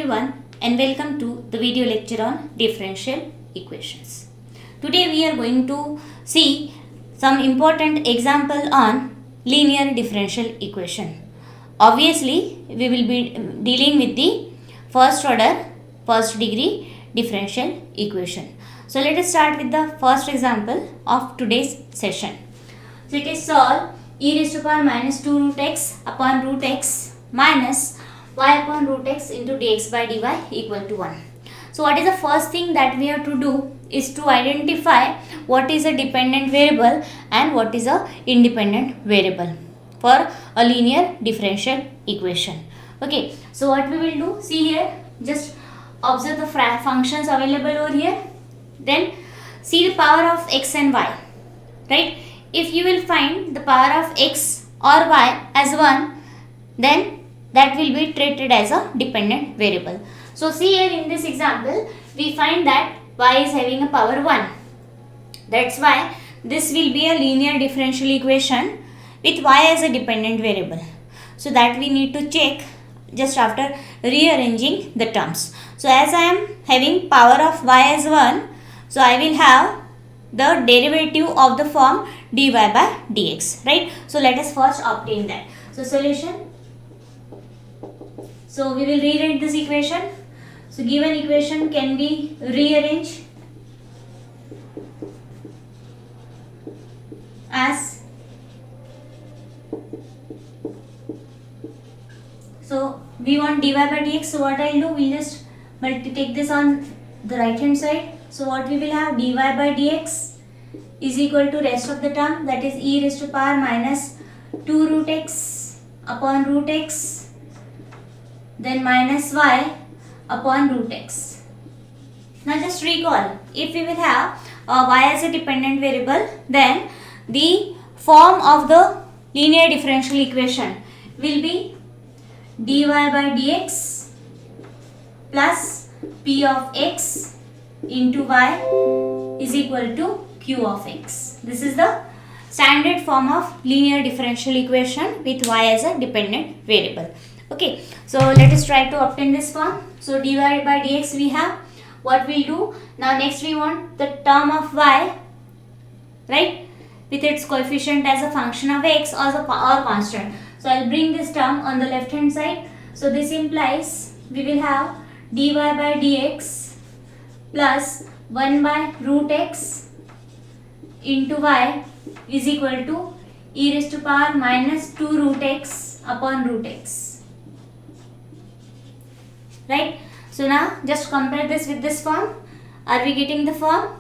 everyone and welcome to the video lecture on differential equations. Today we are going to see some important example on linear differential equation. Obviously we will be dealing with the first order, first degree differential equation. So let us start with the first example of today's session. So it is solve e raised to power minus 2 root x upon root x minus y upon root x into dx by dy equal to 1. So what is the first thing that we have to do is to identify what is a dependent variable and what is a independent variable for a linear differential equation. Okay, so what we will do, see here, just observe the functions available over here, then see the power of x and y, right? If you will find the power of x or y as 1, then that will be treated as a dependent variable. So see here in this example, we find that y is having a power 1. That's why this will be a linear differential equation with y as a dependent variable. So that we need to check just after rearranging the terms. So as I am having power of y as 1, so I will have the derivative of the form dy by dx, right? So let us first obtain that. So solution. So we will rewrite this equation. So given equation can be rearranged as, so we want dy by dx. So what I will do, we will just take this on the right hand side. So what we will have, dy by dx is equal to rest of the term, that is e raised to power minus 2 root x upon root x, then minus y upon root x. Now just recall, if we will have y as a dependent variable, then the form of the linear differential equation will be dy by dx plus p of x into y is equal to q of x. This is the standard form of linear differential equation with y as a dependent variable. Okay, so let us try to obtain this form. So dy by dx we have. What we'll do now, next we want the term of y, right, with its coefficient as a function of x or constant. So I'll bring this term on the left hand side. So this implies we will have dy by dx plus 1 by root x into y is equal to e raised to power minus 2 root x upon root x. Right? So now just compare this with this form. Are we getting the form?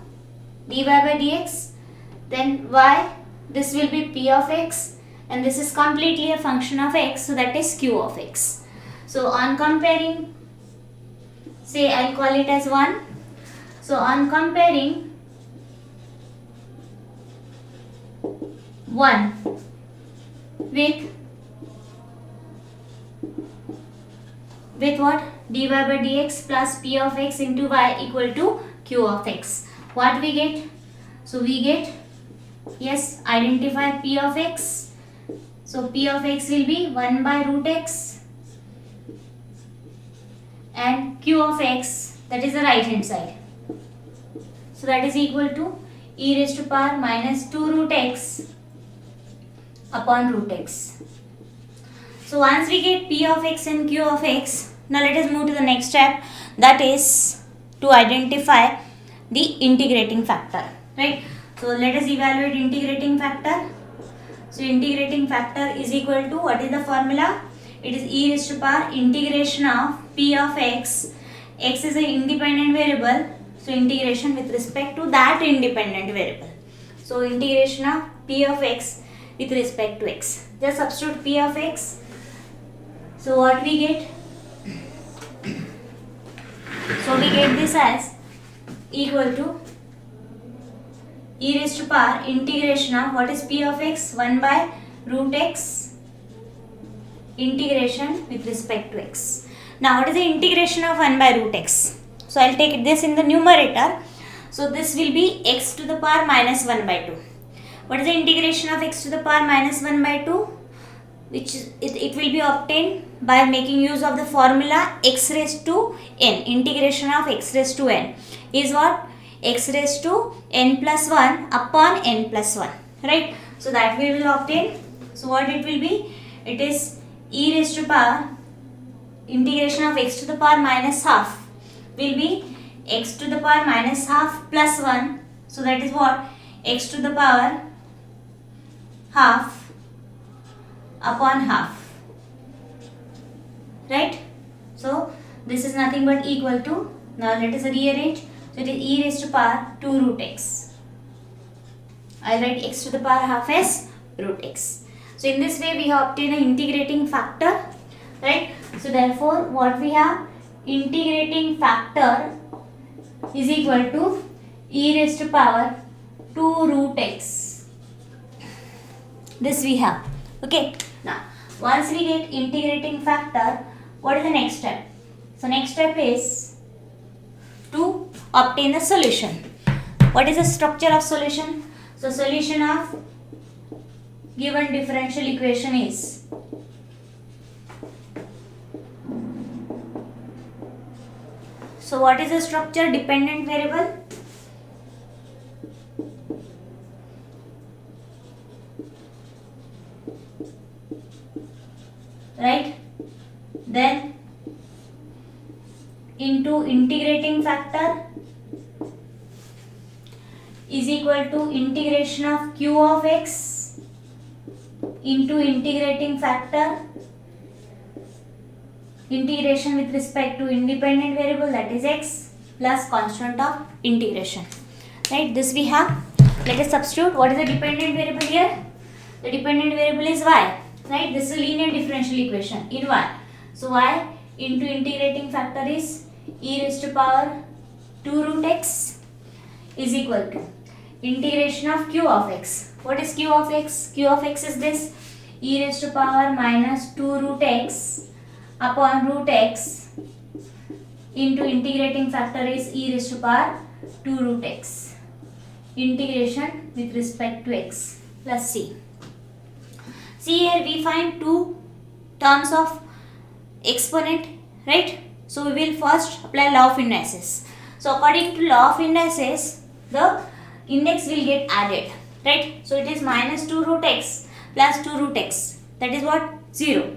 dy by dx, then y, this will be p of x, and this is completely a function of x, so that is q of x. So on comparing, say I'll call it as 1. So on comparing 1 with what? dy by dx plus p of x into y equal to q of x. What we get? So we get, yes, identify p of x. So p of x will be 1 by root x and q of x, that is the right hand side. So that is equal to e raised to power minus 2 root x upon root x. So once we get p of x and q of x, now let us move to the next step, that is to identify the integrating factor, right? So let us evaluate integrating factor. So integrating factor is equal to, what is the formula? It is e raised to power integration of p of x. X is an independent variable, so integration with respect to that independent variable. So integration of p of x with respect to x. Just substitute p of x. So what we get? So we get this as equal to e raised to power integration of, what is p of x? 1 by root x integration with respect to x. Now what is the integration of 1 by root x? So I'll take this in the numerator. So this will be x to the power minus 1 by 2. What is the integration of x to the power minus 1 by 2? Which it will be obtained by making use of the formula x raised to n. Integration of x raised to n is what? X raised to n plus 1 upon n plus 1. Right? So that we will obtain. So what it will be? It is e raised to power integration of x to the power minus half will be x to the power minus half plus 1. So that is what? X to the power half upon half. Right? So this is nothing but equal to, now let us rearrange. So it is e raised to power 2 root x. I write x to the power half as root x. So in this way we have obtained an integrating factor. Right? So therefore what we have? Integrating factor is equal to e raised to power 2 root x. This we have. Okay. Now once we get integrating factor, what is the next step? So next step is to obtain the solution. What is the structure of solution? So solution of given differential equation is so what is the structure? Dependent variable, right? Then into integrating factor is equal to integration of q of x into integrating factor, integration with respect to independent variable, that is x, plus constant of integration. Right? This we have. Let us substitute. What is the dependent variable here? The dependent variable is y. Right? This is a linear differential equation in y. So y into integrating factor is e raised to power 2 root x is equal to integration of q of x. What is q of x? Q of x is this, e raised to power minus 2 root x upon root x into integrating factor is e raised to power 2 root x. Integration with respect to x plus c. See here we find two terms of exponent, right? So we will first apply law of indices. So according to law of indices, the index will get added, right? So it is minus 2 root x plus 2 root x. That is what? 0.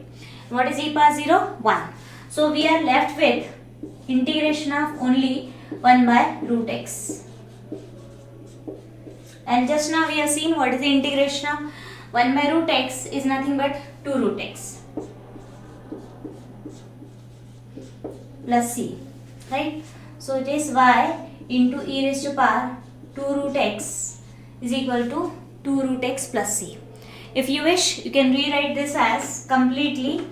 What is e power 0? 1. So we are left with integration of only 1 by root x. And just now we have seen what is the integration of 1 by root x is nothing but 2 root x plus c, right? So it is y into e raised to power 2 root x is equal to 2 root x plus c. If you wish, you can rewrite this as completely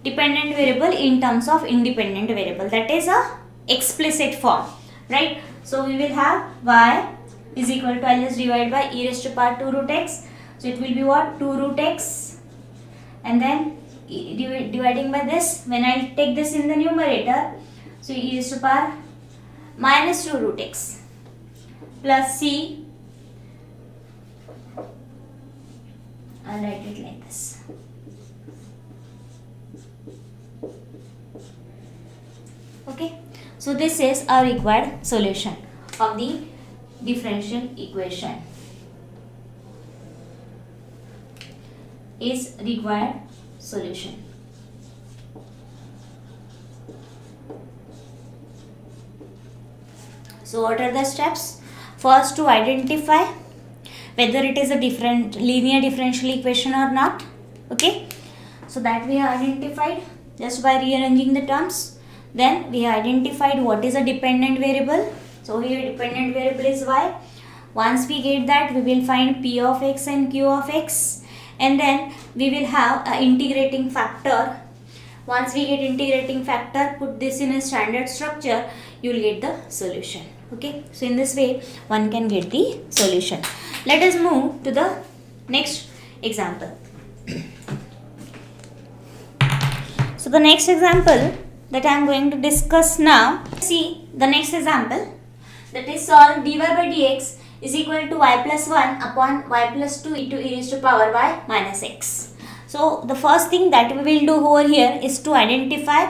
dependent variable in terms of independent variable. That is a explicit form, right? So we will have y is equal to, I'll just divide by e raised to power 2 root x. So it will be what? 2 root x, and then dividing by this, when I take this in the numerator, so e raised to power minus 2 root x plus c. I'll write it like this. Okay, so this is our required solution of the differential equation. Is required solution. So what are the steps? First, to identify whether it is a different linear differential equation or not. Okay, so that we have identified just by rearranging the terms. Then we have identified what is a dependent variable. So here dependent variable is y. Once we get that, we will find p of x and q of x, and then we will have a integrating factor. Once we get integrating factor, put this in a standard structure, you will get the solution. Okay, so in this way one can get the solution. Let us move to the next example. So the next example that I am going to discuss now, see the next example, that is solve dy by dx is equal to y plus 1 upon y plus 2 into e raised to power y minus x. So the first thing that we will do over here is to identify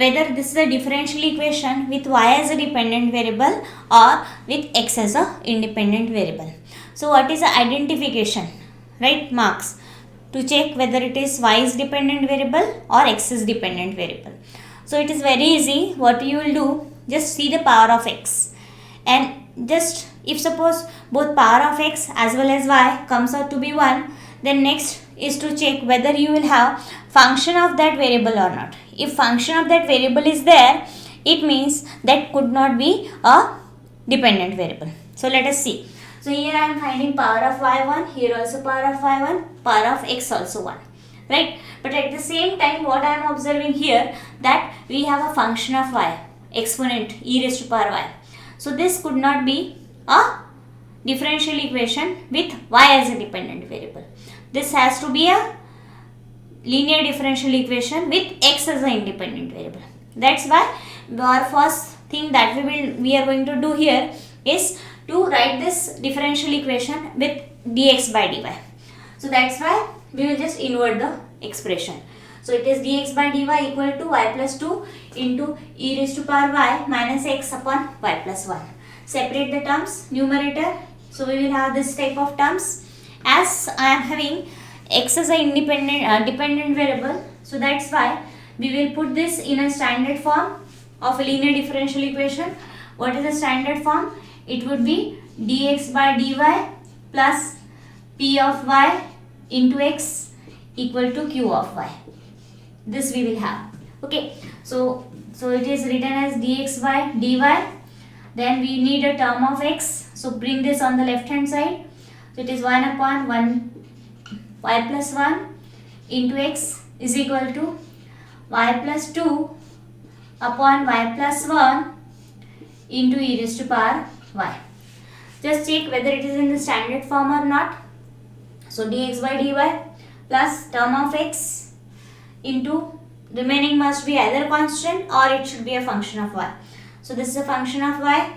whether this is a differential equation with y as a dependent variable or with x as a independent variable. So what is the identification? Right, marks to check whether it is y is dependent variable or x is dependent variable. So it is very easy. What you will do, just see the power of x, and just if suppose both power of x as well as y comes out to be 1, then next is to check whether you will have function of that variable or not. If function of that variable is there, it means that could not be a dependent variable. So let us see. So here I am finding power of y1, here also power of y1, power of x also 1. Right? But at the same time, what I am observing here, that we have a function of y, exponent e raised to power y. So this could not be a differential equation with y as a dependent variable. This has to be a linear differential equation with x as an independent variable. That's why our first thing that we are going to do here is to write this differential equation with dx by dy. So that's why we will just invert the expression. So it is dx by dy equal to y plus 2 into e raised to power y minus x upon y plus 1. Separate the terms, numerator. So we will have this type of terms. As I am having x as a dependent variable, so that's why we will put this in a standard form of a linear differential equation. What is the standard form? It would be dx by dy plus p of y into x equal to q of y. This we will have. Okay, so it is written as dx by dy. Then we need a term of x. So bring this on the left hand side. So it is 1 upon 1 y plus 1 into x is equal to y plus 2 upon y plus 1 into e raised to power y. Just check whether it is in the standard form or not. So dx by dy plus term of x into remaining must be either constant or it should be a function of y. So this is a function of y,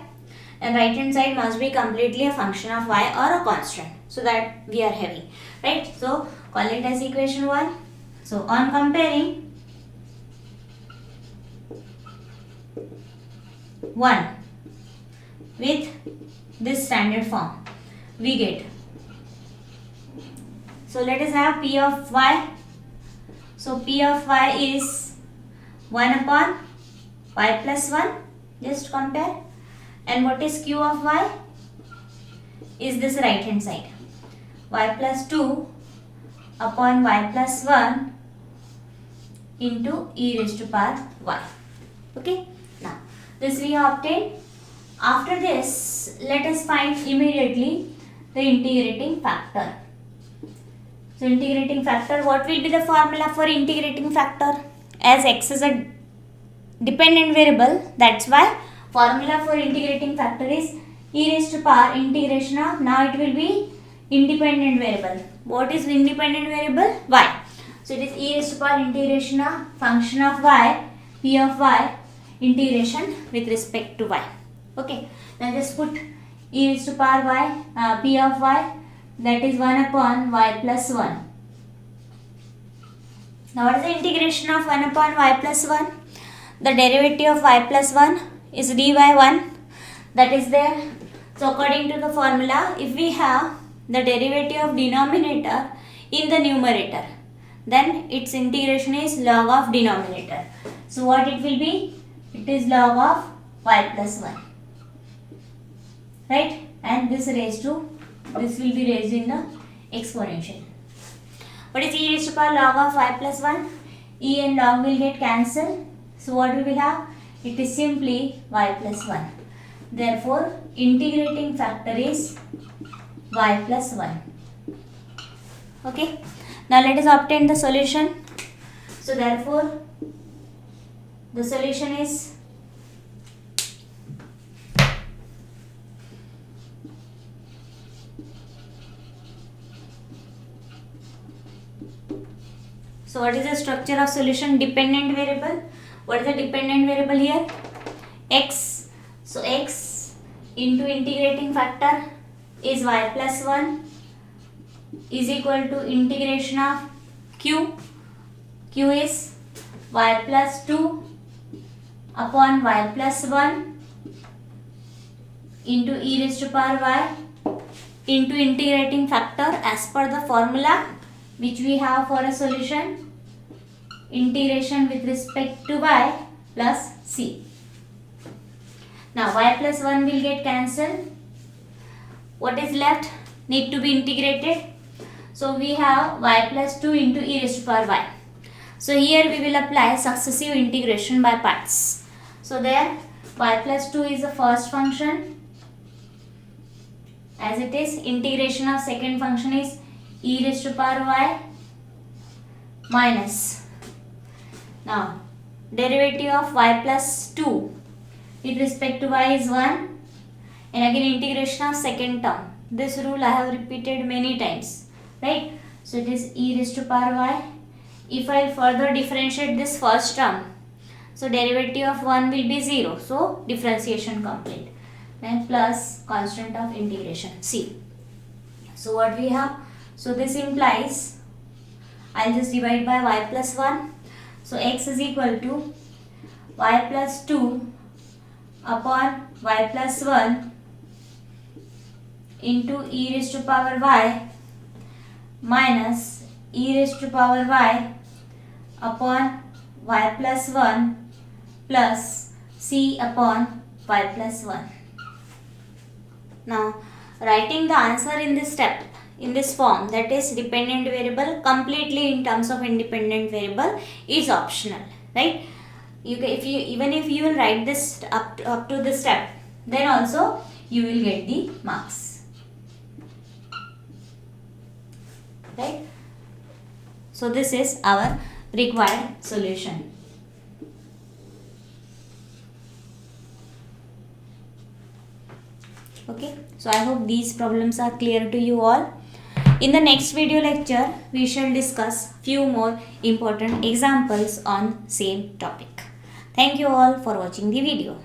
and right hand side must be completely a function of y or a constant. So that we are having, right? So call it as equation 1. So on comparing 1 with this standard form, we get. So let us have p of y. So p of y is 1 upon y plus 1. Just compare. And what is q of y? Is this right hand side. Y plus 2 upon y plus 1 into e raised to power y. Okay. Now this we have obtained. After this, let us find immediately the integrating factor. So integrating factor, what will be the formula for integrating factor? As x is a dependent variable, that's why formula for integrating factor is e raised to power integration of, now it will be independent variable. What is independent variable? Y. So it is e raised to power integration of function of y, p of y, integration with respect to y. Okay, now just put e raised to power y, p of y, that is 1 upon y plus 1. Now what is the integration of 1 upon y plus 1? The derivative of y plus 1 is dy1, that is there. So according to the formula, if we have the derivative of denominator in the numerator, then its integration is log of denominator. So what it will be? It is log of y plus 1. Right? And this will be raised in the exponential. What is e raised to power log of y plus 1? E and log will get cancelled. So what we will have? It is simply y plus 1. Therefore, integrating factor is y plus 1. Okay. Now let us obtain the solution. So therefore, the solution is so what is the structure of solution? Dependent variable. What is the dependent variable here? X. So x into integrating factor is y plus 1 is equal to integration of q is y plus 2 upon y plus 1 into e raised to power y into integrating factor as per the formula which we have for a solution, integration with respect to y plus c. Now y plus 1 will get cancelled. What is left? Need to be integrated. So we have y plus 2 into e raised to power y. So here we will apply successive integration by parts. So there y plus 2 is the first function. As it is, integration of second function is e raised to power y minus. Now derivative of y plus 2 with respect to y is 1, and again integration of second term. This rule I have repeated many times, right? So it is e raised to power y. If I further differentiate this first term, so derivative of 1 will be 0, so differentiation complete. Then plus constant of integration c. So what we have? So this implies, I'll just divide by y plus 1. So x is equal to y plus 2 upon y plus 1 into e raised to power y minus e raised to power y upon y plus 1 plus c upon y plus 1. Now writing the answer in this step, in this form, that is dependent variable completely in terms of independent variable, is optional, right? Even if you will write this up to this step, then also you will get the marks, right? So this is our required solution. Okay, so I hope these problems are clear to you all. In the next video lecture, we shall discuss few more important examples on same topic. Thank you all for watching the video.